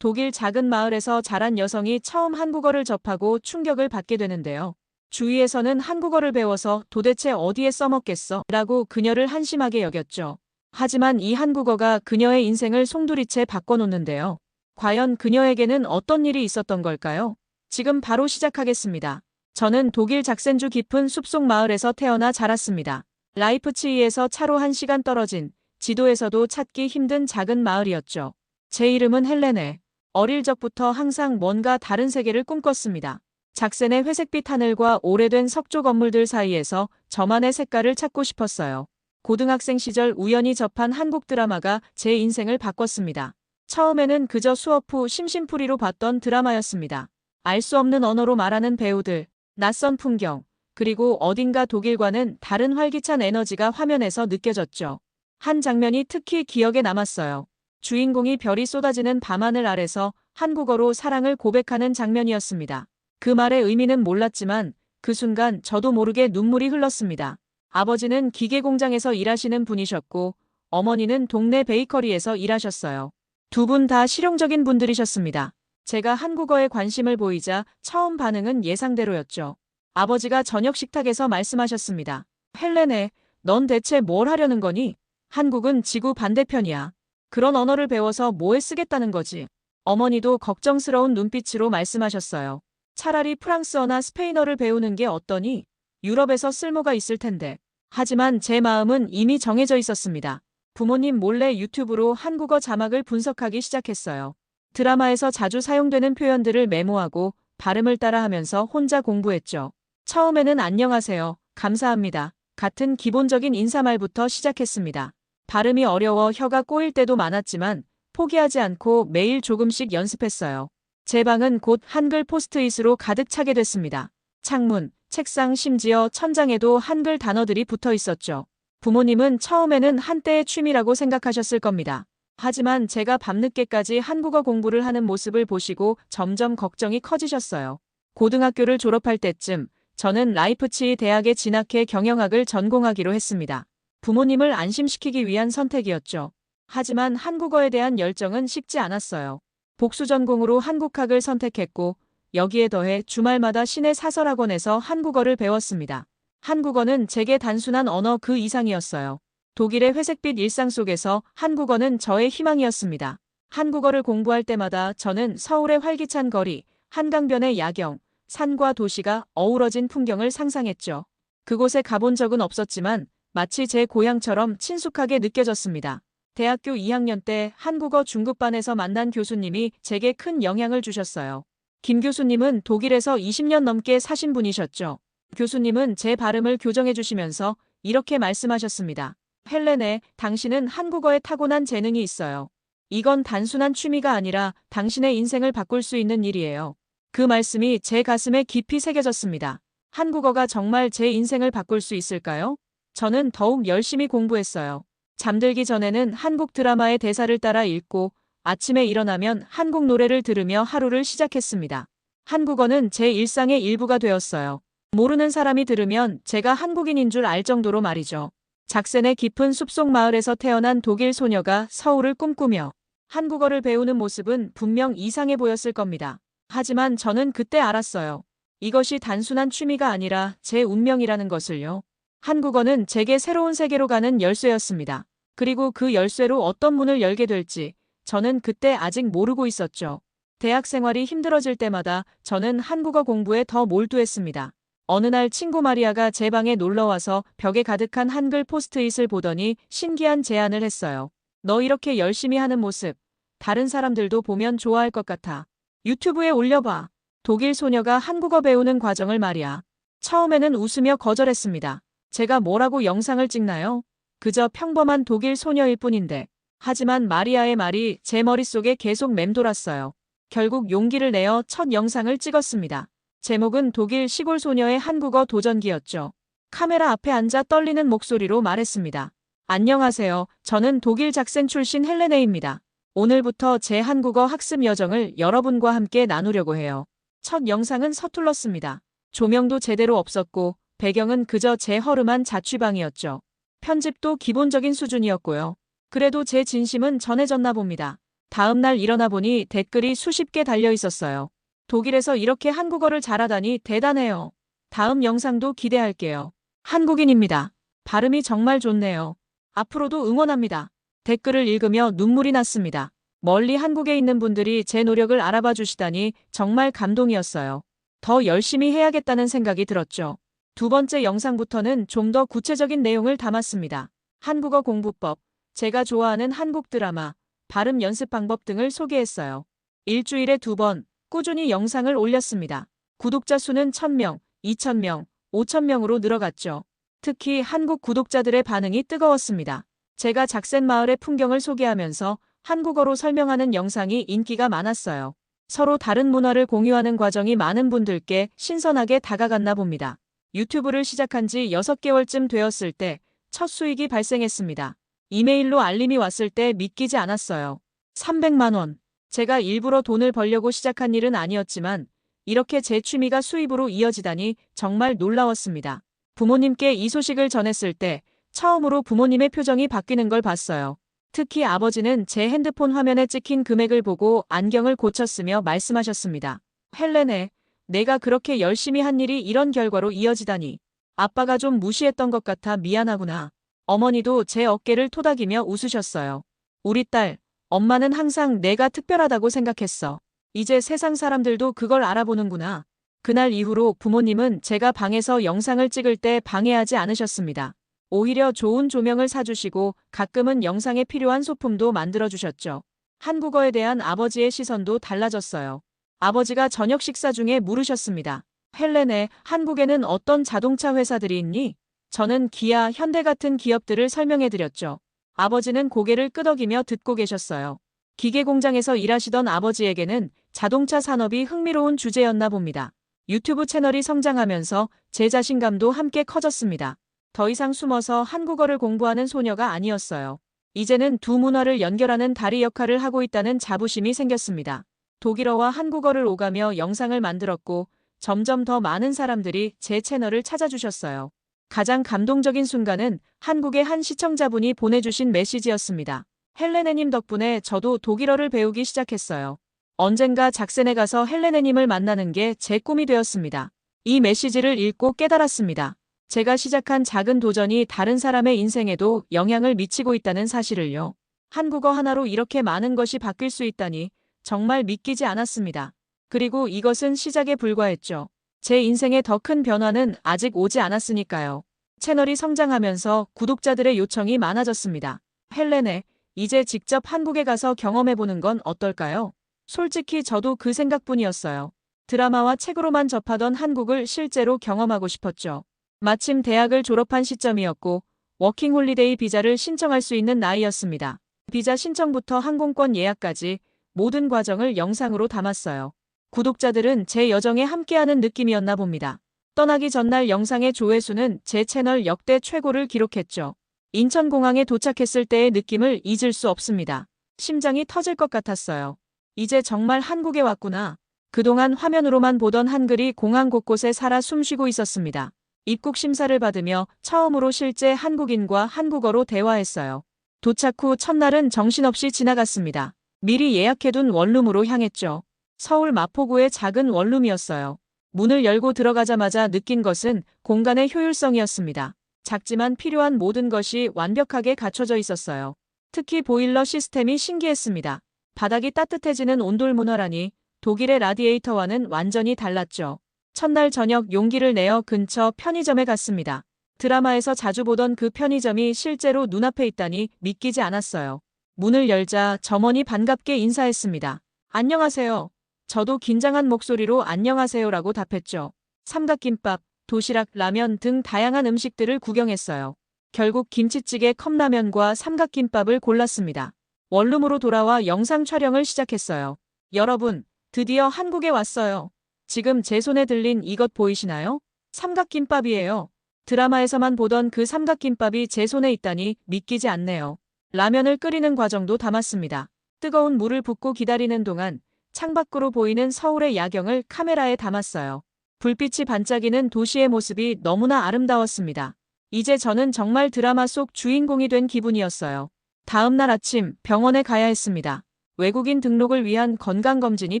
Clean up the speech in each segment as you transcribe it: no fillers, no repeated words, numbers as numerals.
독일 작은 마을에서 자란 여성이 처음 한국어를 접하고 충격을 받게 되는데요. 주위에서는 한국어를 배워서 도대체 어디에 써먹겠어? 라고 그녀를 한심하게 여겼죠. 하지만 이 한국어가 그녀의 인생을 송두리째 바꿔놓는데요. 과연 그녀에게는 어떤 일이 있었던 걸까요? 지금 바로 시작하겠습니다. 저는 독일 작센주 깊은 숲속 마을에서 태어나 자랐습니다. 라이프치히에서 차로 1시간 떨어진 지도에서도 찾기 힘든 작은 마을이었죠. 제 이름은 헬레네. 어릴 적부터 항상 뭔가 다른 세계를 꿈꿨습니다. 작센의 회색빛 하늘과 오래된 석조 건물들 사이에서 저만의 색깔을 찾고 싶었어요. 고등학생 시절 우연히 접한 한국 드라마가 제 인생을 바꿨습니다. 처음에는 그저 수업 후 심심풀이로 봤던 드라마였습니다. 알 수 없는 언어로 말하는 배우들, 낯선 풍경, 그리고 어딘가 독일과는 다른 활기찬 에너지가 화면에서 느껴졌죠. 한 장면이 특히 기억에 남았어요. 주인공이 별이 쏟아지는 밤하늘 아래서 한국어로 사랑을 고백하는 장면이었습니다. 그 말의 의미는 몰랐지만 그 순간 저도 모르게 눈물이 흘렀습니다. 아버지는 기계 공장에서 일하시는 분이셨고 어머니는 동네 베이커리에서 일하셨어요. 두 분 다 실용적인 분들이셨습니다. 제가 한국어에 관심을 보이자 처음 반응은 예상대로였죠. 아버지가 저녁 식탁에서 말씀하셨습니다. 헬레네, 넌 대체 뭘 하려는 거니? 한국은 지구 반대편이야. 그런 언어를 배워서 뭐에 쓰겠다는 거지? 어머니도 걱정스러운 눈빛으로 말씀하셨어요. 차라리 프랑스어나 스페인어를 배우는 게 어떠니? 유럽에서 쓸모가 있을 텐데. 하지만 제 마음은 이미 정해져 있었습니다. 부모님 몰래 유튜브로 한국어 자막을 분석하기 시작했어요. 드라마에서 자주 사용되는 표현들을 메모하고 발음을 따라하면서 혼자 공부했죠. 처음에는 안녕하세요, 감사합니다 같은 기본적인 인사말부터 시작했습니다. 발음이 어려워 혀가 꼬일 때도 많았지만 포기하지 않고 매일 조금씩 연습했어요. 제 방은 곧 한글 포스트잇으로 가득 차게 됐습니다. 창문, 책상, 심지어 천장에도 한글 단어들이 붙어 있었죠. 부모님은 처음에는 한때의 취미라고 생각하셨을 겁니다. 하지만 제가 밤늦게까지 한국어 공부를 하는 모습을 보시고 점점 걱정이 커지셨어요. 고등학교를 졸업할 때쯤 저는 라이프치히 대학에 진학해 경영학을 전공하기로 했습니다. 부모님을 안심시키기 위한 선택이었죠. 하지만 한국어에 대한 열정은 식지 않았어요. 복수 전공으로 한국학을 선택했고 여기에 더해 주말마다 시내 사설학원에서 한국어를 배웠습니다. 한국어는 제게 단순한 언어 그 이상이었어요. 독일의 회색빛 일상 속에서 한국어는 저의 희망이었습니다. 한국어를 공부할 때마다 저는 서울의 활기찬 거리, 한강변의 야경, 산과 도시가 어우러진 풍경을 상상했죠. 그곳에 가본 적은 없었지만 마치 제 고향처럼 친숙하게 느껴졌습니다. 대학교 2학년 때 한국어 중급반에서 만난 교수님이 제게 큰 영향을 주셨어요. 김 교수님은 독일에서 20년 넘게 사신 분이셨죠. 교수님은 제 발음을 교정해 주시면서 이렇게 말씀하셨습니다. 헬레네, 당신은 한국어에 타고난 재능이 있어요. 이건 단순한 취미가 아니라 당신의 인생을 바꿀 수 있는 일이에요. 그 말씀이 제 가슴에 깊이 새겨졌습니다. 한국어가 정말 제 인생을 바꿀 수 있을까요? 저는 더욱 열심히 공부했어요. 잠들기 전에는 한국 드라마의 대사를 따라 읽고 아침에 일어나면 한국 노래를 들으며 하루를 시작했습니다. 한국어는 제 일상의 일부가 되었어요. 모르는 사람이 들으면 제가 한국인인 줄 알 정도로 말이죠. 작센의 깊은 숲속 마을에서 태어난 독일 소녀가 서울을 꿈꾸며 한국어를 배우는 모습은 분명 이상해 보였을 겁니다. 하지만 저는 그때 알았어요. 이것이 단순한 취미가 아니라 제 운명이라는 것을요. 한국어는 제게 새로운 세계로 가는 열쇠였습니다. 그리고 그 열쇠로 어떤 문을 열게 될지 저는 그때 아직 모르고 있었죠. 대학 생활이 힘들어질 때마다 저는 한국어 공부에 더 몰두했습니다. 어느 날 친구 마리아가 제 방에 놀러와서 벽에 가득한 한글 포스트잇을 보더니 신기한 제안을 했어요. 너 이렇게 열심히 하는 모습, 다른 사람들도 보면 좋아할 것 같아. 유튜브에 올려봐. 독일 소녀가 한국어 배우는 과정을 말이야. 처음에는 웃으며 거절했습니다. 제가 뭐라고 영상을 찍나요? 그저 평범한 독일 소녀일 뿐인데. 하지만 마리아의 말이 제 머릿속에 계속 맴돌았어요. 결국 용기를 내어 첫 영상을 찍었습니다. 제목은 독일 시골 소녀의 한국어 도전기였죠. 카메라 앞에 앉아 떨리는 목소리로 말했습니다. 안녕하세요. 저는 독일 작센 출신 헬레네입니다. 오늘부터 제 한국어 학습 여정을 여러분과 함께 나누려고 해요. 첫 영상은 서툴렀습니다. 조명도 제대로 없었고 배경은 그저 제 허름한 자취방이었죠. 편집도 기본적인 수준이었고요. 그래도 제 진심은 전해졌나 봅니다. 다음 날 일어나 보니 댓글이 수십 개 달려 있었어요. 독일에서 이렇게 한국어를 잘하다니 대단해요. 다음 영상도 기대할게요. 한국인입니다. 발음이 정말 좋네요. 앞으로도 응원합니다. 댓글을 읽으며 눈물이 났습니다. 멀리 한국에 있는 분들이 제 노력을 알아봐 주시다니 정말 감동이었어요. 더 열심히 해야겠다는 생각이 들었죠. 두 번째 영상부터는 좀 더 구체적인 내용을 담았습니다. 한국어 공부법, 제가 좋아하는 한국 드라마, 발음 연습 방법 등을 소개했어요. 일주일에 2번 꾸준히 영상을 올렸습니다. 구독자 수는 1000명, 2000명, 5000명으로 늘어갔죠. 특히 한국 구독자들의 반응이 뜨거웠습니다. 제가 작센 마을의 풍경을 소개하면서 한국어로 설명하는 영상이 인기가 많았어요. 서로 다른 문화를 공유하는 과정이 많은 분들께 신선하게 다가갔나 봅니다. 유튜브를 시작한 지 6개월쯤 되었을 때 첫 수익이 발생했습니다. 이메일로 알림이 왔을 때 믿기지 않았어요. 300만 원. 제가 일부러 돈을 벌려고 시작한 일은 아니었지만 이렇게 제 취미가 수입으로 이어지다니 정말 놀라웠습니다. 부모님께 이 소식을 전했을 때 처음으로 부모님의 표정이 바뀌는 걸 봤어요. 특히 아버지는 제 핸드폰 화면에 찍힌 금액을 보고 안경을 고쳤으며 말씀하셨습니다. 헬레네, 내가 그렇게 열심히 한 일이 이런 결과로 이어지다니. 아빠가 좀 무시했던 것 같아 미안하구나. 어머니도 제 어깨를 토닥이며 웃으셨어요. 우리 딸, 엄마는 항상 내가 특별하다고 생각했어. 이제 세상 사람들도 그걸 알아보는구나. 그날 이후로 부모님은 제가 방에서 영상을 찍을 때 방해하지 않으셨습니다. 오히려 좋은 조명을 사주시고 가끔은 영상에 필요한 소품도 만들어주셨죠. 한국어에 대한 아버지의 시선도 달라졌어요. 아버지가 저녁 식사 중에 물으셨습니다. 헬레네, 한국에는 어떤 자동차 회사들이 있니? 저는 기아, 현대 같은 기업들을 설명해드렸죠. 아버지는 고개를 끄덕이며 듣고 계셨어요. 기계 공장에서 일하시던 아버지에게는 자동차 산업이 흥미로운 주제였나 봅니다. 유튜브 채널이 성장하면서 제 자신감도 함께 커졌습니다. 더 이상 숨어서 한국어를 공부하는 소녀가 아니었어요. 이제는 두 문화를 연결하는 다리 역할을 하고 있다는 자부심이 생겼습니다. 독일어와 한국어를 오가며 영상을 만들었고 점점 더 많은 사람들이 제 채널을 찾아주셨어요. 가장 감동적인 순간은 한국의 한 시청자분이 보내주신 메시지였습니다. 헬레네님 덕분에 저도 독일어를 배우기 시작했어요. 언젠가 작센에 가서 헬레네님을 만나는 게 제 꿈이 되었습니다. 이 메시지를 읽고 깨달았습니다. 제가 시작한 작은 도전이 다른 사람의 인생에도 영향을 미치고 있다는 사실을요. 한국어 하나로 이렇게 많은 것이 바뀔 수 있다니 정말 믿기지 않았습니다. 그리고 이것은 시작에 불과했죠. 제 인생의 더 큰 변화는 아직 오지 않았으니까요. 채널이 성장하면서 구독자들의 요청이 많아졌습니다. 헬레네, 이제 직접 한국에 가서 경험해보는 건 어떨까요? 솔직히 저도 그 생각뿐이었어요. 드라마와 책으로만 접하던 한국을 실제로 경험하고 싶었죠. 마침 대학을 졸업한 시점이었고 워킹홀리데이 비자를 신청할 수 있는 나이였습니다. 비자 신청부터 항공권 예약까지 모든 과정을 영상으로 담았어요. 구독자들은 제 여정에 함께하는 느낌이었나 봅니다. 떠나기 전날 영상의 조회수는 제 채널 역대 최고를 기록했죠. 인천공항에 도착했을 때의 느낌을 잊을 수 없습니다. 심장이 터질 것 같았어요. 이제 정말 한국에 왔구나. 그동안 화면으로만 보던 한글이 공항 곳곳에 살아 숨쉬고 있었습니다. 입국 심사를 받으며 처음으로 실제 한국인과 한국어로 대화했어요. 도착 후 첫날은 정신없이 지나갔습니다. 미리 예약해둔 원룸으로 향했죠. 서울 마포구의 작은 원룸이었어요. 문을 열고 들어가자마자 느낀 것은 공간의 효율성이었습니다. 작지만 필요한 모든 것이 완벽하게 갖춰져 있었어요. 특히 보일러 시스템이 신기했습니다. 바닥이 따뜻해지는 온돌 문화라니 독일의 라디에이터와는 완전히 달랐죠. 첫날 저녁 용기를 내어 근처 편의점에 갔습니다. 드라마에서 자주 보던 그 편의점이 실제로 눈앞에 있다니 믿기지 않았어요. 문을 열자 점원이 반갑게 인사했습니다. 안녕하세요. 저도 긴장한 목소리로 안녕하세요라고 답했죠. 삼각김밥, 도시락, 라면 등 다양한 음식들을 구경했어요. 결국 김치찌개, 컵라면과 삼각김밥을 골랐습니다. 원룸으로 돌아와 영상 촬영을 시작했어요. 여러분, 드디어 한국에 왔어요. 지금 제 손에 들린 이것 보이시나요? 삼각김밥이에요. 드라마에서만 보던 그 삼각김밥이 제 손에 있다니 믿기지 않네요. 라면을 끓이는 과정도 담았습니다. 뜨거운 물을 붓고 기다리는 동안 창밖으로 보이는 서울의 야경을 카메라에 담았어요. 불빛이 반짝이는 도시의 모습이 너무나 아름다웠습니다. 이제 저는 정말 드라마 속 주인공이 된 기분이었어요. 다음 날 아침 병원에 가야 했습니다. 외국인 등록을 위한 건강검진이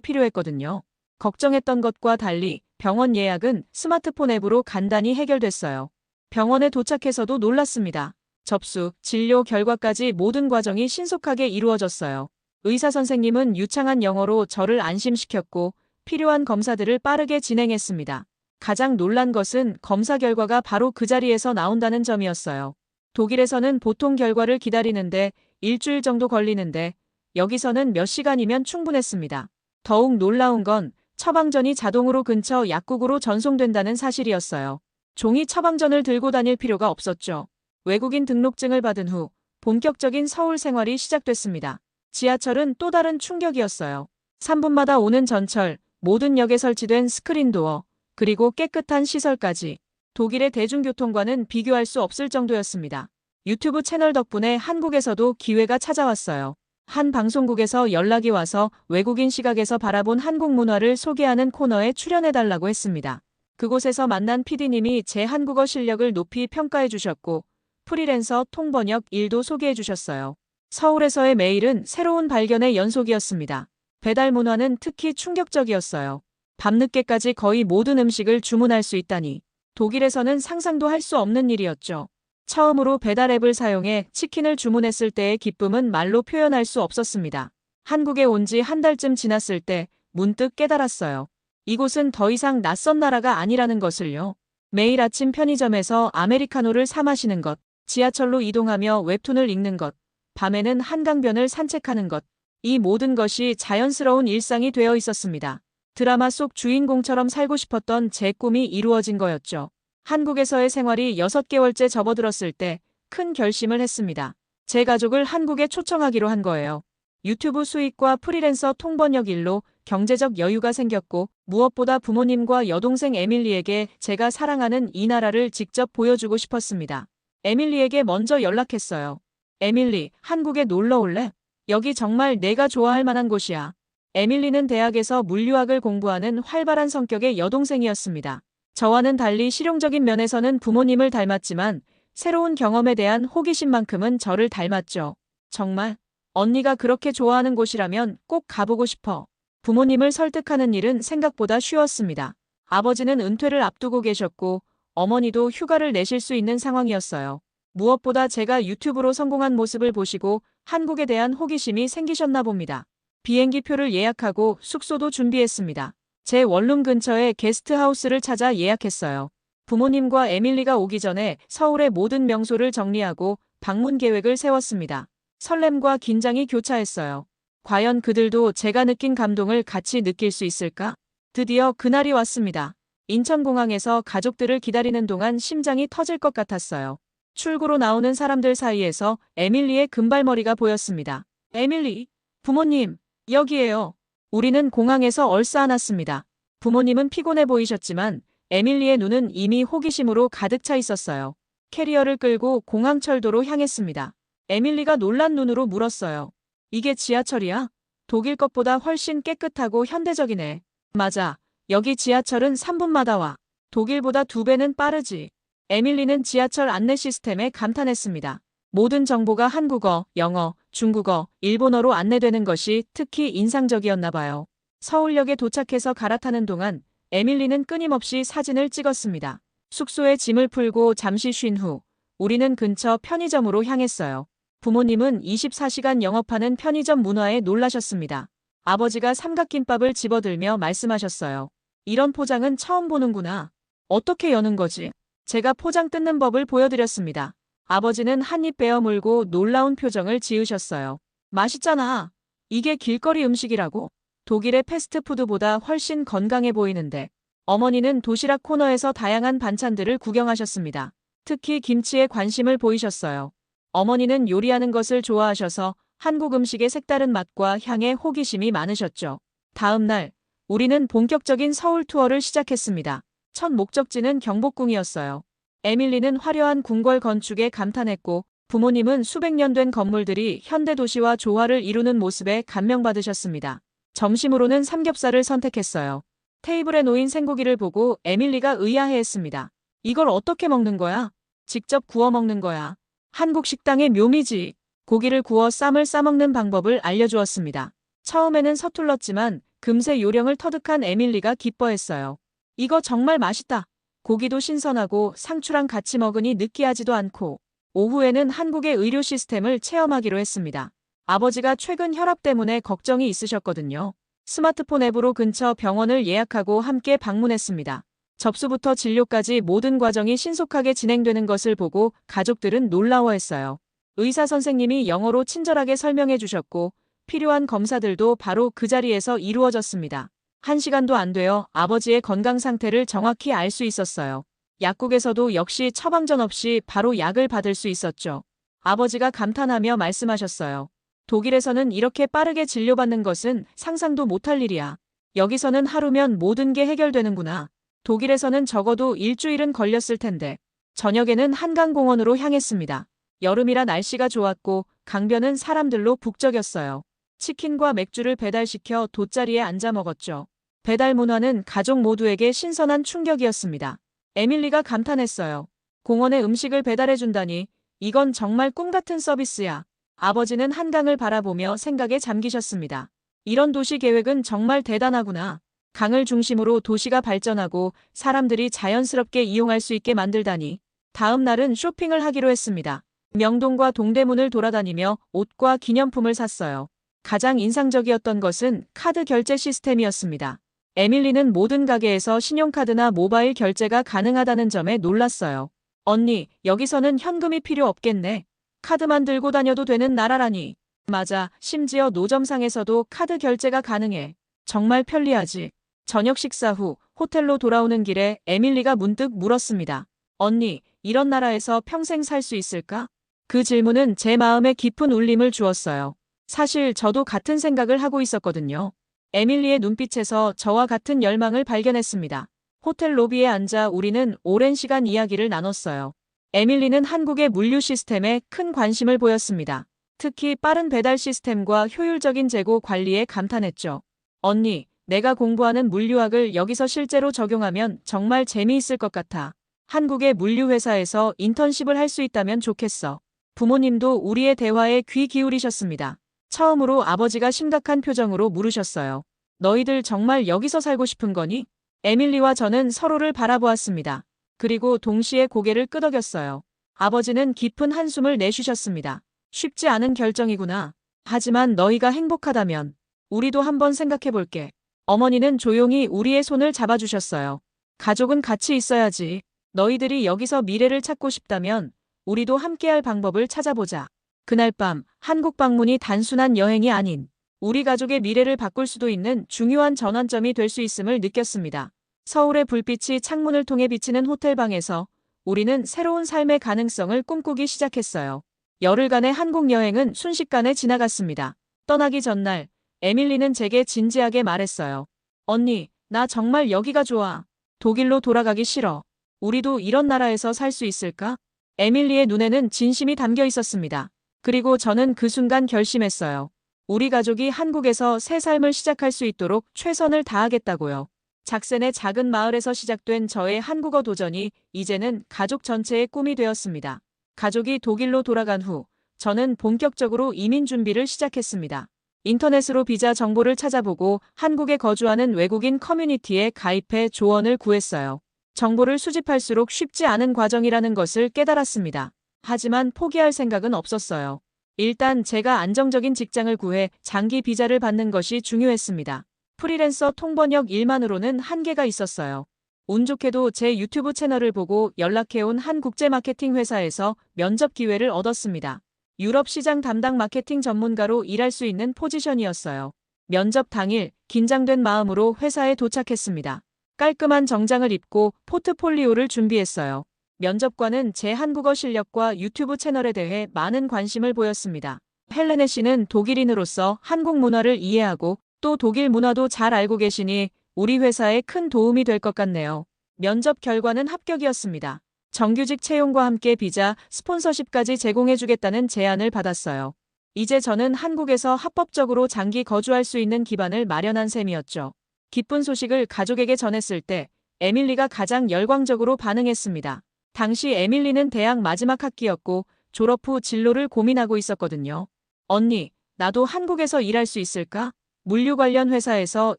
필요했거든요. 걱정했던 것과 달리 병원 예약은 스마트폰 앱으로 간단히 해결됐어요. 병원에 도착해서도 놀랐습니다. 접수, 진료 결과까지 모든 과정이 신속하게 이루어졌어요. 의사 선생님은 유창한 영어로 저를 안심시켰고 필요한 검사들을 빠르게 진행했습니다. 가장 놀란 것은 검사 결과가 바로 그 자리에서 나온다는 점이었어요. 독일에서는 보통 결과를 기다리는데 일주일 정도 걸리는데 여기서는 몇 시간이면 충분했습니다. 더욱 놀라운 건 처방전이 자동으로 근처 약국으로 전송된다는 사실이었어요. 종이 처방전을 들고 다닐 필요가 없었죠. 외국인 등록증을 받은 후 본격적인 서울 생활이 시작됐습니다. 지하철은 또 다른 충격이었어요. 3분마다 오는 전철, 모든 역에 설치된 스크린도어, 그리고 깨끗한 시설까지 독일의 대중교통과는 비교할 수 없을 정도였습니다. 유튜브 채널 덕분에 한국에서도 기회가 찾아왔어요. 한 방송국에서 연락이 와서 외국인 시각에서 바라본 한국 문화를 소개하는 코너에 출연해달라고 했습니다. 그곳에서 만난 PD님이 제 한국어 실력을 높이 평가해 주셨고 프리랜서 통번역 일도 소개해 주셨어요. 서울에서의 매일은 새로운 발견의 연속이었습니다. 배달 문화는 특히 충격적이었어요. 밤늦게까지 거의 모든 음식을 주문할 수 있다니 독일에서는 상상도 할 수 없는 일이었죠. 처음으로 배달 앱을 사용해 치킨을 주문했을 때의 기쁨은 말로 표현할 수 없었습니다. 한국에 온 지 한 달쯤 지났을 때 문득 깨달았어요. 이곳은 더 이상 낯선 나라가 아니라는 것을요. 매일 아침 편의점에서 아메리카노를 사 마시는 것, 지하철로 이동하며 웹툰을 읽는 것, 밤에는 한강변을 산책하는 것, 이 모든 것이 자연스러운 일상이 되어 있었습니다. 드라마 속 주인공처럼 살고 싶었던 제 꿈이 이루어진 거였죠. 한국에서의 생활이 6개월째 접어들었을 때 큰 결심을 했습니다. 제 가족을 한국에 초청하기로 한 거예요. 유튜브 수익과 프리랜서 통번역 일로 경제적 여유가 생겼고 무엇보다 부모님과 여동생 에밀리에게 제가 사랑하는 이 나라를 직접 보여주고 싶었습니다. 에밀리에게 먼저 연락했어요. 에밀리, 한국에 놀러 올래? 여기 정말 내가 좋아할 만한 곳이야. 에밀리는 대학에서 물리학을 공부하는 활발한 성격의 여동생이었습니다. 저와는 달리 실용적인 면에서는 부모님을 닮았지만 새로운 경험에 대한 호기심만큼은 저를 닮았죠. 정말? 언니가 그렇게 좋아하는 곳이라면 꼭 가보고 싶어. 부모님을 설득하는 일은 생각보다 쉬웠습니다. 아버지는 은퇴를 앞두고 계셨고 어머니도 휴가를 내실 수 있는 상황이었어요. 무엇보다 제가 유튜브로 성공한 모습을 보시고 한국에 대한 호기심이 생기셨나 봅니다. 비행기 표를 예약하고 숙소도 준비했습니다. 제 원룸 근처에 게스트하우스를 찾아 예약했어요. 부모님과 에밀리가 오기 전에 서울의 모든 명소를 정리하고 방문 계획을 세웠습니다. 설렘과 긴장이 교차했어요. 과연 그들도 제가 느낀 감동을 같이 느낄 수 있을까? 드디어 그날이 왔습니다. 인천공항에서 가족들을 기다리는 동안 심장이 터질 것 같았어요. 출구로 나오는 사람들 사이에서 에밀리의 금발머리가 보였습니다. 에밀리, 부모님, 여기에요. 우리는 공항에서 얼싸안았습니다. 부모님은 피곤해 보이셨지만 에밀리의 눈은 이미 호기심으로 가득 차 있었어요. 캐리어를 끌고 공항철도로 향했습니다. 에밀리가 놀란 눈으로 물었어요. 이게 지하철이야? 독일 것보다 훨씬 깨끗하고 현대적이네. 맞아. 여기 지하철은 3분마다 와. 독일보다 2배는 빠르지. 에밀리는 지하철 안내 시스템에 감탄했습니다. 모든 정보가 한국어, 영어, 중국어, 일본어로 안내되는 것이 특히 인상적이었나 봐요. 서울역에 도착해서 갈아타는 동안 에밀리는 끊임없이 사진을 찍었습니다. 숙소에 짐을 풀고 잠시 쉰 후 우리는 근처 편의점으로 향했어요. 부모님은 24시간 영업하는 편의점 문화에 놀라셨습니다. 아버지가 삼각김밥을 집어들며 말씀하셨어요. 이런 포장은 처음 보는구나. 어떻게 여는 거지? 제가 포장 뜯는 법을 보여드렸습니다. 아버지는 한 입 베어 물고 놀라운 표정을 지으셨어요. 맛있잖아. 이게 길거리 음식이라고? 독일의 패스트푸드보다 훨씬 건강해 보이는데. 어머니는 도시락 코너에서 다양한 반찬들을 구경하셨습니다. 특히 김치에 관심을 보이셨어요. 어머니는 요리하는 것을 좋아하셔서 한국 음식의 색다른 맛과 향에 호기심이 많으셨죠. 다음 날, 우리는 본격적인 서울 투어를 시작했습니다. 첫 목적지는 경복궁이었어요. 에밀리는 화려한 궁궐 건축에 감탄했고 부모님은 수백 년 된 건물들이 현대 도시와 조화를 이루는 모습에 감명받으셨습니다. 점심으로는 삼겹살을 선택했어요. 테이블에 놓인 생고기를 보고 에밀리가 의아해했습니다. 이걸 어떻게 먹는 거야? 직접 구워 먹는 거야. 한국 식당의 묘미지. 고기를 구워 쌈을 싸먹는 방법을 알려주었습니다. 처음에는 서툴렀지만 금세 요령을 터득한 에밀리가 기뻐했어요. 이거 정말 맛있다. 고기도 신선하고 상추랑 같이 먹으니 느끼하지도 않고. 오후에는 한국의 의료 시스템을 체험하기로 했습니다. 아버지가 최근 혈압 때문에 걱정이 있으셨거든요. 스마트폰 앱으로 근처 병원을 예약하고 함께 방문했습니다. 접수부터 진료까지 모든 과정이 신속하게 진행되는 것을 보고 가족들은 놀라워했어요. 의사 선생님이 영어로 친절하게 설명해 주셨고 필요한 검사들도 바로 그 자리에서 이루어졌습니다. 1시간도 안 되어 아버지의 건강 상태를 정확히 알 수 있었어요. 약국에서도 역시 처방전 없이 바로 약을 받을 수 있었죠. 아버지가 감탄하며 말씀하셨어요. 독일에서는 이렇게 빠르게 진료받는 것은 상상도 못할 일이야. 여기서는 하루면 모든 게 해결되는구나. 독일에서는 적어도 일주일은 걸렸을 텐데. 저녁에는 한강공원으로 향했습니다. 여름이라 날씨가 좋았고 강변은 사람들로 북적였어요. 치킨과 맥주를 배달시켜 돗자리에 앉아 먹었죠. 배달 문화는 가족 모두에게 신선한 충격이었습니다. 에밀리가 감탄했어요. 공원에 음식을 배달해준다니 이건 정말 꿈 같은 서비스야. 아버지는 한강을 바라보며 생각에 잠기셨습니다. 이런 도시 계획은 정말 대단하구나. 강을 중심으로 도시가 발전하고 사람들이 자연스럽게 이용할 수 있게 만들다니. 다음 날은 쇼핑을 하기로 했습니다. 명동과 동대문을 돌아다니며 옷과 기념품을 샀어요. 가장 인상적이었던 것은 카드 결제 시스템이었습니다. 에밀리는 모든 가게에서 신용카드나 모바일 결제가 가능하다는 점에 놀랐어요. 언니, 여기서는 현금이 필요 없겠네. 카드만 들고 다녀도 되는 나라라니. 맞아, 심지어 노점상에서도 카드 결제가 가능해. 정말 편리하지. 저녁 식사 후 호텔로 돌아오는 길에 에밀리가 문득 물었습니다. 언니, 이런 나라에서 평생 살 수 있을까? 그 질문은 제 마음에 깊은 울림을 주었어요. 사실 저도 같은 생각을 하고 있었거든요. 에밀리의 눈빛에서 저와 같은 열망을 발견했습니다. 호텔 로비에 앉아 우리는 오랜 시간 이야기를 나눴어요. 에밀리는 한국의 물류 시스템에 큰 관심을 보였습니다. 특히 빠른 배달 시스템과 효율적인 재고 관리에 감탄했죠. 언니, 내가 공부하는 물류학을 여기서 실제로 적용하면 정말 재미있을 것 같아. 한국의 물류 회사에서 인턴십을 할 수 있다면 좋겠어. 부모님도 우리의 대화에 귀 기울이셨습니다. 처음으로 아버지가 심각한 표정으로 물으셨어요. 너희들 정말 여기서 살고 싶은 거니? 에밀리와 저는 서로를 바라보았습니다. 그리고 동시에 고개를 끄덕였어요. 아버지는 깊은 한숨을 내쉬셨습니다. 쉽지 않은 결정이구나. 하지만 너희가 행복하다면 우리도 한번 생각해볼게. 어머니는 조용히 우리의 손을 잡아주셨어요. 가족은 같이 있어야지. 너희들이 여기서 미래를 찾고 싶다면 우리도 함께할 방법을 찾아보자. 그날 밤 한국 방문이 단순한 여행이 아닌 우리 가족의 미래를 바꿀 수도 있는 중요한 전환점이 될 수 있음을 느꼈습니다. 서울의 불빛이 창문을 통해 비치는 호텔방에서 우리는 새로운 삶의 가능성을 꿈꾸기 시작했어요. 열흘간의 한국 여행은 순식간에 지나갔습니다. 떠나기 전날 에밀리는 제게 진지하게 말했어요. 언니, 나 정말 여기가 좋아. 독일로 돌아가기 싫어. 우리도 이런 나라에서 살 수 있을까? 에밀리의 눈에는 진심이 담겨 있었습니다. 그리고 저는 그 순간 결심했어요. 우리 가족이 한국에서 새 삶을 시작할 수 있도록 최선을 다하겠다고요. 작센의 작은 마을에서 시작된 저의 한국어 도전이 이제는 가족 전체의 꿈이 되었습니다. 가족이 독일로 돌아간 후 저는 본격적으로 이민 준비를 시작했습니다. 인터넷으로 비자 정보를 찾아보고 한국에 거주하는 외국인 커뮤니티에 가입해 조언을 구했어요. 정보를 수집할수록 쉽지 않은 과정이라는 것을 깨달았습니다. 하지만 포기할 생각은 없었어요. 일단 제가 안정적인 직장을 구해 장기 비자를 받는 것이 중요했습니다. 프리랜서 통번역 일만으로는 한계가 있었어요. 운 좋게도 제 유튜브 채널을 보고 연락해온 한 국제 마케팅 회사에서 면접 기회를 얻었습니다. 유럽 시장 담당 마케팅 전문가로 일할 수 있는 포지션이었어요. 면접 당일 긴장된 마음으로 회사에 도착했습니다. 깔끔한 정장을 입고 포트폴리오를 준비했어요. 면접관은 제 한국어 실력과 유튜브 채널에 대해 많은 관심을 보였습니다. 헬레네 씨는 독일인으로서 한국 문화를 이해하고 또 독일 문화도 잘 알고 계시니 우리 회사에 큰 도움이 될 것 같네요. 면접 결과는 합격이었습니다. 정규직 채용과 함께 비자, 스폰서십까지 제공해주겠다는 제안을 받았어요. 이제 저는 한국에서 합법적으로 장기 거주할 수 있는 기반을 마련한 셈이었죠. 기쁜 소식을 가족에게 전했을 때 에밀리가 가장 열광적으로 반응했습니다. 당시 에밀리는 대학 마지막 학기였고 졸업 후 진로를 고민하고 있었거든요. 언니, 나도 한국에서 일할 수 있을까? 물류 관련 회사에서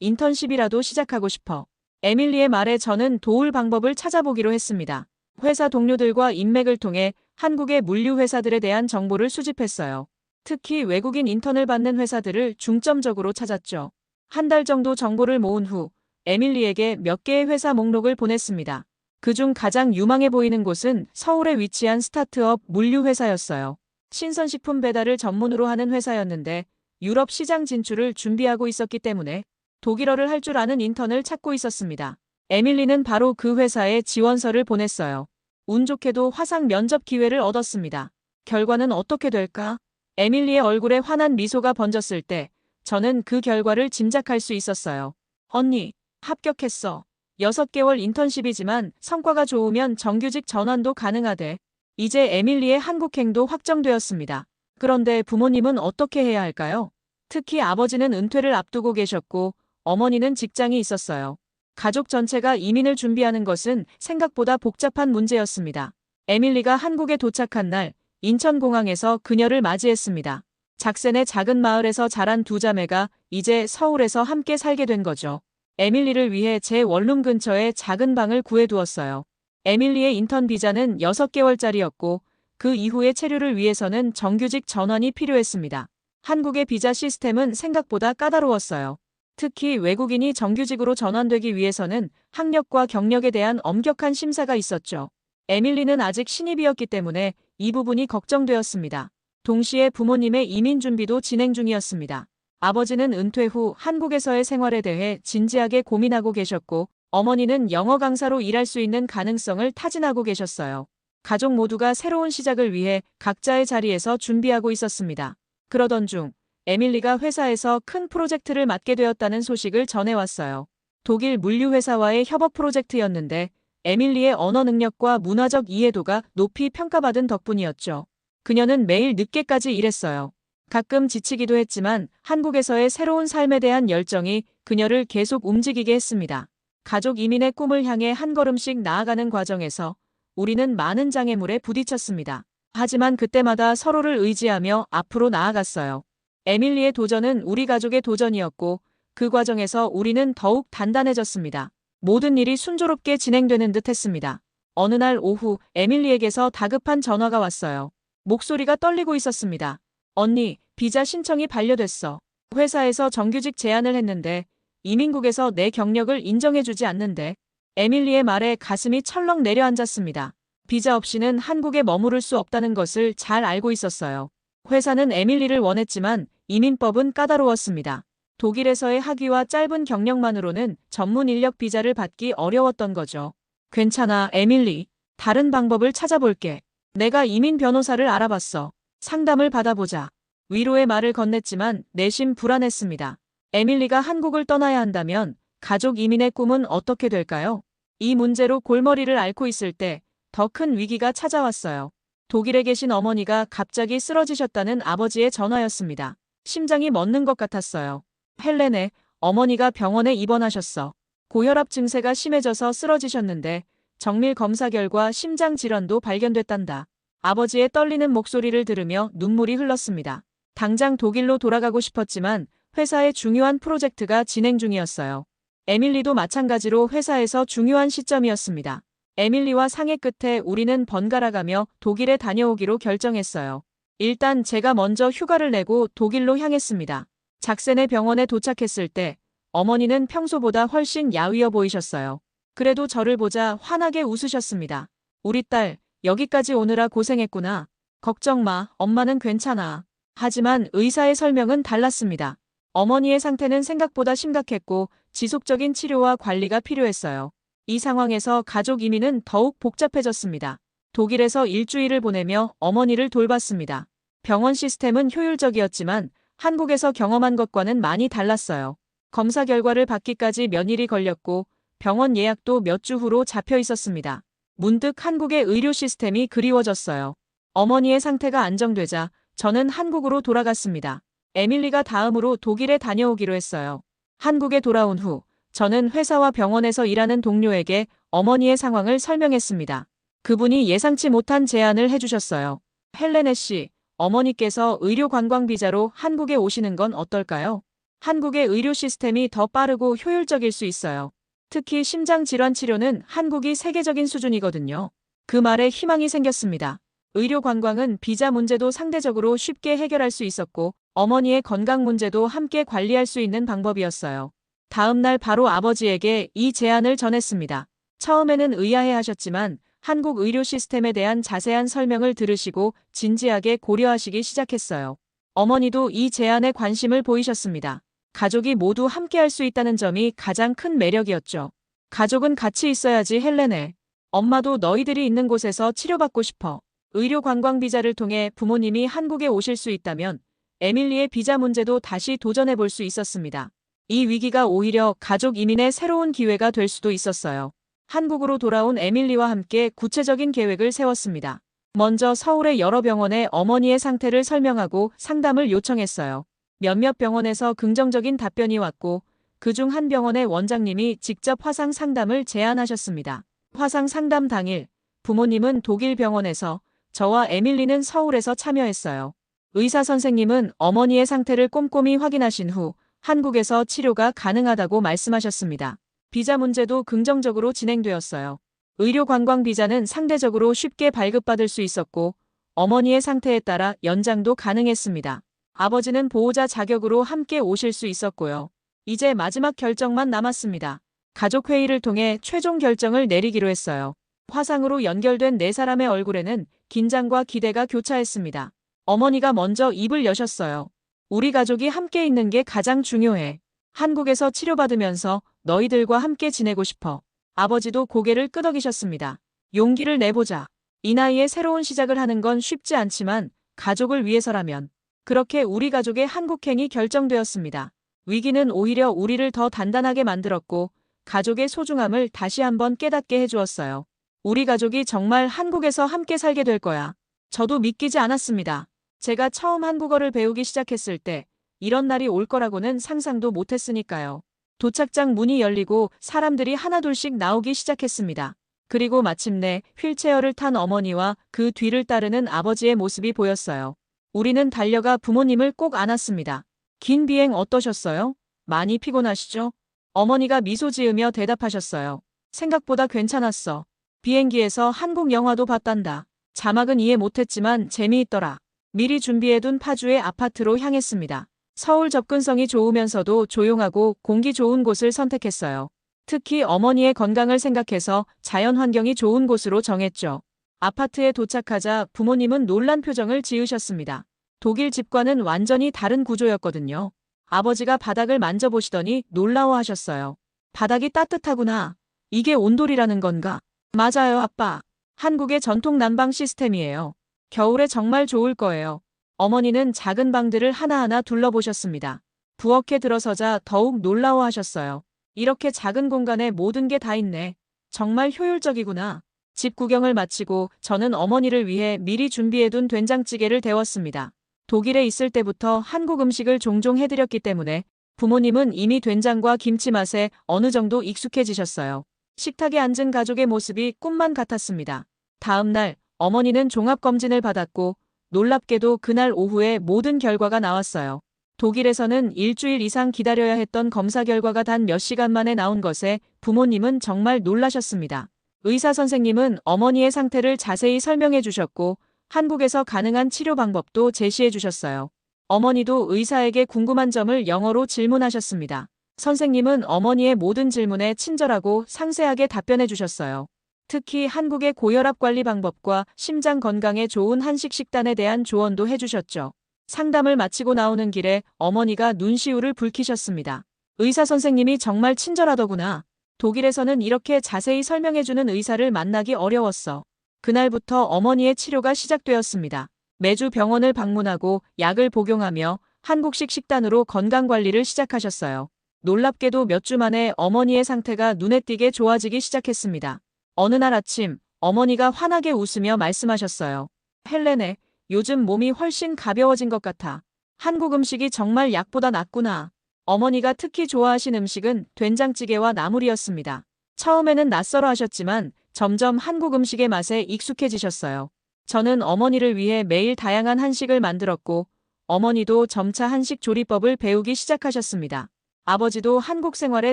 인턴십이라도 시작하고 싶어. 에밀리의 말에 저는 도울 방법을 찾아보기로 했습니다. 회사 동료들과 인맥을 통해 한국의 물류 회사들에 대한 정보를 수집했어요. 특히 외국인 인턴을 받는 회사들을 중점적으로 찾았죠. 한 달 정도 정보를 모은 후 에밀리에게 몇 개의 회사 목록을 보냈습니다. 그중 가장 유망해 보이는 곳은 서울에 위치한 스타트업 물류 회사였어요. 신선식품 배달을 전문으로 하는 회사였는데 유럽 시장 진출을 준비하고 있었기 때문에 독일어를 할 줄 아는 인턴을 찾고 있었습니다. 에밀리는 바로 그 회사에 지원서를 보냈어요. 운 좋게도 화상 면접 기회를 얻었습니다. 결과는 어떻게 될까? 에밀리의 얼굴에 환한 미소가 번졌을 때 저는 그 결과를 짐작할 수 있었어요. 언니, 합격했어. 6개월 인턴십이지만 성과가 좋으면 정규직 전환도 가능하대. 이제 에밀리의 한국행도 확정되었습니다. 그런데 부모님은 어떻게 해야 할까요? 특히 아버지는 은퇴를 앞두고 계셨고 어머니는 직장이 있었어요. 가족 전체가 이민을 준비하는 것은 생각보다 복잡한 문제였습니다. 에밀리가 한국에 도착한 날 인천공항에서 그녀를 맞이했습니다. 작센의 작은 마을에서 자란 두 자매가 이제 서울에서 함께 살게 된 거죠. 에밀리를 위해 제 원룸 근처에 작은 방을 구해두었어요. 에밀리의 인턴 비자는 6개월짜리였고 그 이후의 체류를 위해서는 정규직 전환이 필요했습니다. 한국의 비자 시스템은 생각보다 까다로웠어요. 특히 외국인이 정규직으로 전환되기 위해서는 학력과 경력에 대한 엄격한 심사가 있었죠. 에밀리는 아직 신입이었기 때문에 이 부분이 걱정되었습니다. 동시에 부모님의 이민 준비도 진행 중이었습니다. 아버지는 은퇴 후 한국에서의 생활에 대해 진지하게 고민하고 계셨고 어머니는 영어 강사로 일할 수 있는 가능성을 타진하고 계셨어요. 가족 모두가 새로운 시작을 위해 각자의 자리에서 준비하고 있었습니다. 그러던 중 에밀리가 회사에서 큰 프로젝트를 맡게 되었다는 소식을 전해왔어요. 독일 물류 회사와의 협업 프로젝트였는데 에밀리의 언어 능력과 문화적 이해도가 높이 평가받은 덕분이었죠. 그녀는 매일 늦게까지 일했어요. 가끔 지치기도 했지만 한국에서의 새로운 삶에 대한 열정이 그녀를 계속 움직이게 했습니다. 가족 이민의 꿈을 향해 한 걸음씩 나아가는 과정에서 우리는 많은 장애물에 부딪혔습니다. 하지만 그때마다 서로를 의지하며 앞으로 나아갔어요. 에밀리의 도전은 우리 가족의 도전이었고 그 과정에서 우리는 더욱 단단해졌습니다. 모든 일이 순조롭게 진행되는 듯 했습니다. 어느 날 오후 에밀리에게서 다급한 전화가 왔어요. 목소리가 떨리고 있었습니다. 언니, 비자 신청이 반려됐어. 회사에서 정규직 제안을 했는데 이민국에서 내 경력을 인정해주지 않는데. 에밀리의 말에 가슴이 철렁 내려앉았습니다. 비자 없이는 한국에 머무를 수 없다는 것을 잘 알고 있었어요. 회사는 에밀리를 원했지만 이민법은 까다로웠습니다. 독일에서의 학위와 짧은 경력만으로는 전문 인력 비자를 받기 어려웠던 거죠. 괜찮아, 에밀리. 다른 방법을 찾아볼게. 내가 이민 변호사를 알아봤어. 상담을 받아보자. 위로의 말을 건넸지만 내심 불안했습니다. 에밀리가 한국을 떠나야 한다면 가족 이민의 꿈은 어떻게 될까요? 이 문제로 골머리를 앓고 있을 때 더 큰 위기가 찾아왔어요. 독일에 계신 어머니가 갑자기 쓰러지셨다는 아버지의 전화였습니다. 심장이 멎는 것 같았어요. 헬레네, 어머니가 병원에 입원하셨어. 고혈압 증세가 심해져서 쓰러지셨는데 정밀 검사 결과 심장 질환도 발견됐단다. 아버지의 떨리는 목소리를 들으며 눈물이 흘렀습니다. 당장 독일로 돌아가고 싶었지만 회사의 중요한 프로젝트가 진행 중이었어요. 에밀리도 마찬가지로 회사에서 중요한 시점이었습니다. 에밀리와 상의 끝에 우리는 번갈아가며 독일에 다녀오기로 결정했어요. 일단 제가 먼저 휴가를 내고 독일로 향했습니다. 작센의 병원에 도착했을 때 어머니는 평소보다 훨씬 야위어 보이셨어요. 그래도 저를 보자 환하게 웃으셨습니다. 우리 딸, 여기까지 오느라 고생했구나. 걱정 마, 엄마는 괜찮아. 하지만 의사의 설명은 달랐습니다. 어머니의 상태는 생각보다 심각했고 지속적인 치료와 관리가 필요했어요. 이 상황에서 가족 이민은 더욱 복잡해졌습니다. 독일에서 일주일을 보내며 어머니를 돌봤습니다. 병원 시스템은 효율적이었지만 한국에서 경험한 것과는 많이 달랐어요. 검사 결과를 받기까지 몇 일이 걸렸고 병원 예약도 몇 주 후로 잡혀 있었습니다. 문득 한국의 의료 시스템이 그리워졌어요. 어머니의 상태가 안정되자 저는 한국으로 돌아갔습니다. 에밀리가 다음으로 독일에 다녀오기로 했어요. 한국에 돌아온 후 저는 회사와 병원에서 일하는 동료에게 어머니의 상황을 설명했습니다. 그분이 예상치 못한 제안을 해주셨어요. 헬레네 씨, 어머니께서 의료 관광 비자로 한국에 오시는 건 어떨까요? 한국의 의료 시스템이 더 빠르고 효율적일 수 있어요. 특히 심장 질환 치료는 한국이 세계적인 수준이거든요. 그 말에 희망이 생겼습니다. 의료 관광은 비자 문제도 상대적으로 쉽게 해결할 수 있었고 어머니의 건강 문제도 함께 관리할 수 있는 방법이었어요. 다음 날 바로 아버지에게 이 제안을 전했습니다. 처음에는 의아해하셨지만 한국 의료 시스템에 대한 자세한 설명을 들으시고 진지하게 고려하시기 시작했어요. 어머니도 이 제안에 관심을 보이셨습니다. 가족이 모두 함께할 수 있다는 점이 가장 큰 매력이었죠. 가족은 같이 있어야지 헬레네. 엄마도 너희들이 있는 곳에서 치료받고 싶어. 의료 관광 비자를 통해 부모님이 한국에 오실 수 있다면 에밀리의 비자 문제도 다시 도전해 볼 수 있었습니다. 이 위기가 오히려 가족 이민의 새로운 기회가 될 수도 있었어요. 한국으로 돌아온 에밀리와 함께 구체적인 계획을 세웠습니다. 먼저 서울의 여러 병원에 어머니의 상태를 설명하고 상담을 요청했어요. 몇몇 병원에서 긍정적인 답변이 왔고 그중 한 병원의 원장님이 직접 화상 상담을 제안하셨습니다. 화상 상담 당일 부모님은 독일 병원에서 저와 에밀리는 서울에서 참여했어요. 의사 선생님은 어머니의 상태를 꼼꼼히 확인하신 후 한국에서 치료가 가능하다고 말씀하셨습니다. 비자 문제도 긍정적으로 진행되었어요. 의료 관광 비자는 상대적으로 쉽게 발급받을 수 있었고 어머니의 상태에 따라 연장도 가능했습니다. 아버지는 보호자 자격으로 함께 오실 수 있었고요. 이제 마지막 결정만 남았습니다. 가족회의를 통해 최종 결정을 내리기로 했어요. 화상으로 연결된 네 사람의 얼굴에는 긴장과 기대가 교차했습니다. 어머니가 먼저 입을 여셨어요. 우리 가족이 함께 있는 게 가장 중요해. 한국에서 치료받으면서 너희들과 함께 지내고 싶어. 아버지도 고개를 끄덕이셨습니다. 용기를 내보자. 이 나이에 새로운 시작을 하는 건 쉽지 않지만 가족을 위해서라면. 그렇게 우리 가족의 한국행이 결정되었습니다. 위기는 오히려 우리를 더 단단하게 만들었고 가족의 소중함을 다시 한번 깨닫게 해주었어요. 우리 가족이 정말 한국에서 함께 살게 될 거야. 저도 믿기지 않았습니다. 제가 처음 한국어를 배우기 시작했을 때 이런 날이 올 거라고는 상상도 못했으니까요. 도착장 문이 열리고 사람들이 하나둘씩 나오기 시작했습니다. 그리고 마침내 휠체어를 탄 어머니와 그 뒤를 따르는 아버지의 모습이 보였어요. 우리는 달려가 부모님을 꼭 안았습니다. 긴 비행 어떠셨어요? 많이 피곤하시죠? 어머니가 미소 지으며 대답하셨어요. 생각보다 괜찮았어. 비행기에서 한국 영화도 봤단다. 자막은 이해 못했지만 재미있더라. 미리 준비해둔 파주의 아파트로 향했습니다. 서울 접근성이 좋으면서도 조용하고 공기 좋은 곳을 선택했어요. 특히 어머니의 건강을 생각해서 자연 환경이 좋은 곳으로 정했죠. 아파트에 도착하자 부모님은 놀란 표정을 지으셨습니다. 독일 집과는 완전히 다른 구조였거든요. 아버지가 바닥을 만져보시더니 놀라워하셨어요. 바닥이 따뜻하구나. 이게 온돌이라는 건가? 맞아요, 아빠. 한국의 전통 난방 시스템이에요. 겨울에 정말 좋을 거예요. 어머니는 작은 방들을 하나하나 둘러보셨습니다. 부엌에 들어서자 더욱 놀라워하셨어요. 이렇게 작은 공간에 모든 게 다 있네. 정말 효율적이구나. 집 구경을 마치고 저는 어머니를 위해 미리 준비해둔 된장찌개를 데웠습니다. 독일에 있을 때부터 한국 음식을 종종 해드렸기 때문에 부모님은 이미 된장과 김치 맛에 어느 정도 익숙해지셨어요. 식탁에 앉은 가족의 모습이 꿈만 같았습니다. 다음 날 어머니는 종합검진을 받았고 놀랍게도 그날 오후에 모든 결과가 나왔어요. 독일에서는 일주일 이상 기다려야 했던 검사 결과가 단 몇 시간 만에 나온 것에 부모님은 정말 놀라셨습니다. 의사 선생님은 어머니의 상태를 자세히 설명해 주셨고 한국에서 가능한 치료 방법도 제시해 주셨어요. 어머니도 의사에게 궁금한 점을 영어로 질문하셨습니다. 선생님은 어머니의 모든 질문에 친절하고 상세하게 답변해 주셨어요. 특히 한국의 고혈압 관리 방법과 심장 건강에 좋은 한식 식단에 대한 조언도 해주셨죠. 상담을 마치고 나오는 길에 어머니가 눈시울을 붉히셨습니다. 의사 선생님이 정말 친절하더구나. 독일에서는 이렇게 자세히 설명해주는 의사를 만나기 어려웠어. 그날부터 어머니의 치료가 시작되었습니다. 매주 병원을 방문하고 약을 복용하며 한국식 식단으로 건강관리를 시작하셨어요. 놀랍게도 몇 주 만에 어머니의 상태가 눈에 띄게 좋아지기 시작했습니다. 어느 날 아침 어머니가 환하게 웃으며 말씀하셨어요. 헬레네, 요즘 몸이 훨씬 가벼워진 것 같아. 한국 음식이 정말 약보다 낫구나. 어머니가 특히 좋아하신 음식은 된장찌개와 나물이었습니다. 처음에는 낯설어 하셨지만 점점 한국 음식의 맛에 익숙해지셨어요. 저는 어머니를 위해 매일 다양한 한식을 만들었고 어머니도 점차 한식 조리법을 배우기 시작하셨습니다. 아버지도 한국 생활에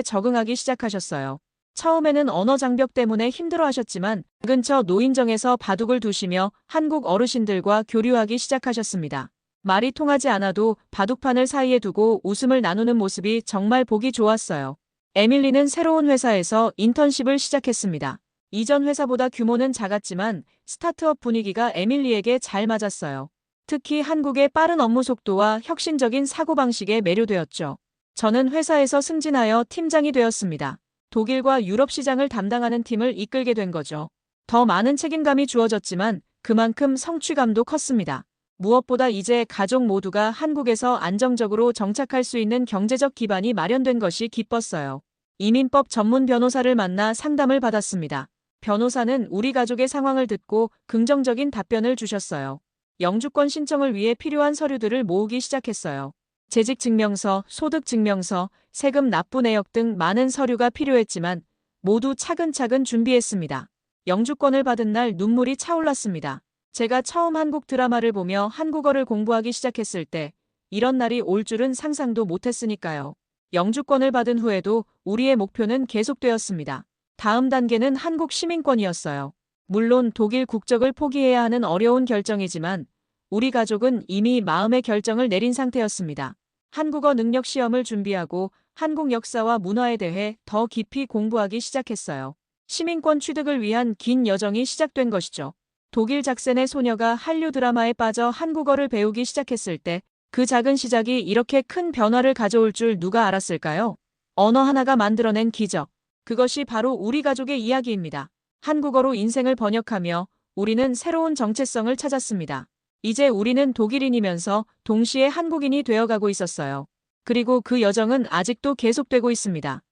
적응하기 시작하셨어요. 처음에는 언어 장벽 때문에 힘들어하셨지만 근처 노인정에서 바둑을 두시며 한국 어르신들과 교류하기 시작하셨습니다. 말이 통하지 않아도 바둑판을 사이에 두고 웃음을 나누는 모습이 정말 보기 좋았어요. 에밀리는 새로운 회사에서 인턴십을 시작했습니다. 이전 회사보다 규모는 작았지만 스타트업 분위기가 에밀리에게 잘 맞았어요. 특히 한국의 빠른 업무 속도와 혁신적인 사고방식에 매료되었죠. 저는 회사에서 승진하여 팀장이 되었습니다. 독일과 유럽 시장을 담당하는 팀을 이끌게 된 거죠. 더 많은 책임감이 주어졌지만 그만큼 성취감도 컸습니다. 무엇보다 이제 가족 모두가 한국에서 안정적으로 정착할 수 있는 경제적 기반이 마련된 것이 기뻤어요. 이민법 전문 변호사를 만나 상담을 받았습니다. 변호사는 우리 가족의 상황을 듣고 긍정적인 답변을 주셨어요. 영주권 신청을 위해 필요한 서류들을 모으기 시작했어요. 재직증명서, 소득증명서, 세금 납부 내역 등 많은 서류가 필요했지만 모두 차근차근 준비했습니다. 영주권을 받은 날 눈물이 차올랐습니다. 제가 처음 한국 드라마를 보며 한국어를 공부하기 시작했을 때 이런 날이 올 줄은 상상도 못했으니까요. 영주권을 받은 후에도 우리의 목표는 계속되었습니다. 다음 단계는 한국 시민권이었어요. 물론 독일 국적을 포기해야 하는 어려운 결정이지만 우리 가족은 이미 마음의 결정을 내린 상태였습니다. 한국어 능력 시험을 준비하고 한국 역사와 문화에 대해 더 깊이 공부하기 시작했어요. 시민권 취득을 위한 긴 여정이 시작된 것이죠. 독일 작센의 소녀가 한류 드라마에 빠져 한국어를 배우기 시작했을 때 그 작은 시작이 이렇게 큰 변화를 가져올 줄 누가 알았을까요? 언어 하나가 만들어낸 기적. 그것이 바로 우리 가족의 이야기입니다. 한국어로 인생을 번역하며 우리는 새로운 정체성을 찾았습니다. 이제 우리는 독일인이면서 동시에 한국인이 되어가고 있었어요. 그리고 그 여정은 아직도 계속되고 있습니다.